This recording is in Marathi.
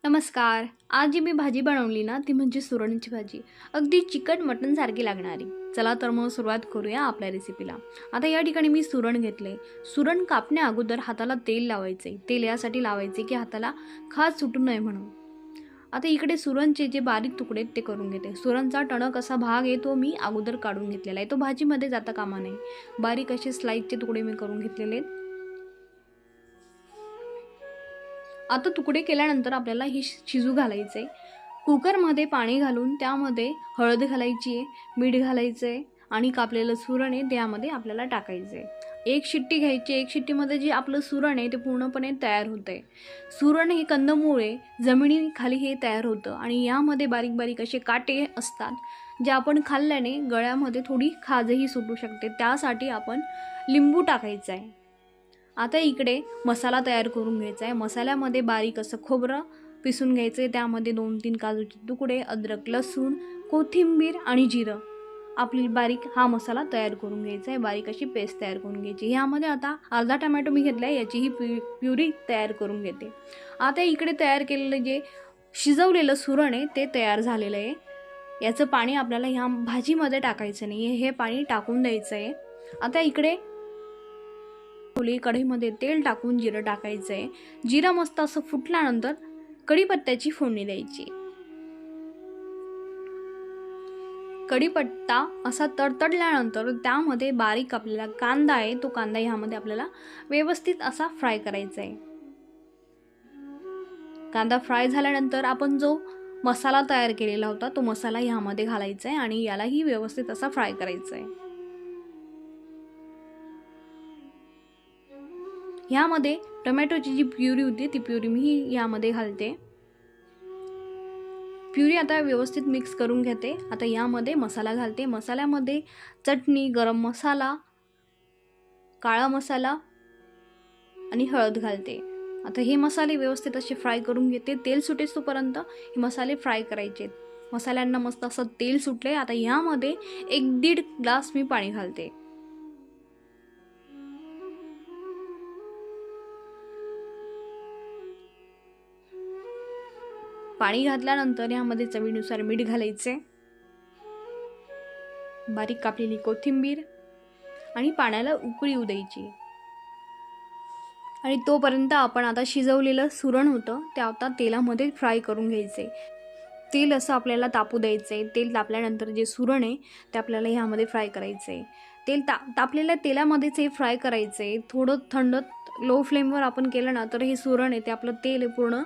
नमस्कार. आज जी मी भाजी बनवली ना ती म्हणजे सुरणीची भाजी. अगदी चिकन मटन सारखी लागणारी. चला तर मग सुरुवात करूया आपल्या रेसिपीला. आता या ठिकाणी मी सुरण घेतले. सुरण कापण्या अगोदर हाताला तेल लावायचे. तेल यासाठी लावायचे की हाताला खाज सुटू नये म्हणून. आता इकडे सुरणचे जे बारीक तुकडे आहेत ते करून घेते. सुरणचा टणक असा भाग आहे तो मी अगोदर काढून घेतलेला आहे. तो भाजीमध्ये जाता कामा नये. बारीक असे स्लाइसचे तुकडे मी करून घेतलेले आहेत. आता तुकडे केल्यानंतर आपल्याला ही शिजू घालायचं आहे. कुकरमध्ये पाणी घालून त्यामध्ये हळद घालायची आहे, मीठ घालायचं आहे आणि कापलेलं सुरण आहे त्यामध्ये आपल्याला टाकायचं आहे. एक शिट्टी घ्यायची. एक शिट्टीमध्ये जे आपलं सुरण आहे ते पूर्णपणे तयार होतं आहे. सुरण हे कंदमूळ आहे, जमिनीखाली हे तयार होतं आणि यामध्ये बारीक बारीक असे काटे असतात जे आपण खाल्ल्याने गळ्यामध्ये थोडी खाजही सुटू शकते. त्यासाठी आपण लिंबू टाकायचं आहे. आता इकडे मसाला तयार करून घ्यायचा आहे. मसाल्यामध्ये बारीक असं खोबरं पिसून घ्यायचं आहे. त्यामध्ये 2-3 काजूचे तुकडे, अद्रक, लसूण, कोथिंबीर आणि जिरं आपली बारीक हा मसाला तयार करून घ्यायचा आहे. बारीक अशी पेस्ट तयार करून घ्यायची. ह्यामध्ये आता अर्धा टमॅटो मी घेतला आहे, याची ही प्युरी तयार करून घेते. आता इकडे तयार केलेलं जे शिजवलेलं सुरण आहे ते तयार झालेलं आहे. याचं पाणी आपल्याला ह्या भाजीमध्ये टाकायचं नाही आहे, हे पाणी टाकून द्यायचं आहे. आता इकडे कढईमध्ये तेल टाकून जिरं टाकायचं आहे. जिरं मस्त असं फुटल्यानंतर कढीपत्त्याची फोडणी द्यायची. कढीपत्ता असा तडतडल्यानंतर त्यामध्ये बारीक आपल्याला कांदा आहे तो कांदा ह्यामध्ये आपल्याला व्यवस्थित असा फ्राय करायचा आहे. कांदा फ्राय झाल्यानंतर आपण जो मसाला तयार केलेला होता तो मसाला ह्यामध्ये घालायचा आहे आणि यालाही व्यवस्थित असा फ्राय करायचा आहे. ह्यामध्ये टोमॅटोची जी प्युरी होती ती प्युरी मी यामध्ये घालते. प्युरी आता व्यवस्थित मिक्स करून घेते. आता यामध्ये मसाला घालते. मसाल्यामध्ये चटणी, गरम मसाला, काळा मसाला आणि हळद घालते. आता हे मसाले व्यवस्थित असे फ्राय करून घेते. तेल सुटेपर्यंत हे मसाले फ्राय करायचे. मसाल्यांना मस्त असं तेल सुटले. आता यामध्ये 1-1.5 ग्लास मी पाणी घालते. पाणी घातल्यानंतर यामध्ये चवीनुसार मीठ घालायचे, बारीक कापलेली कोथिंबीर आणि पाण्याला उकळी येऊ द्यायची. आणि तोपर्यंत आपण आता शिजवलेलं सुरण होतं ते आता तेलामध्ये फ्राय करून घ्यायचे. तेल असं आपल्याला तापू द्यायचे. तेल तापल्यानंतर जे सुरण आहे ते आपल्याला ह्यामध्ये फ्राय करायचे. तेल तापलेल्या तेलामध्येच हे फ्राय करायचे. थोडं थंड लो फ्लेमवर आपण केलं ना तर हे सुरण आहे ते आपलं तेल आहे पूर्ण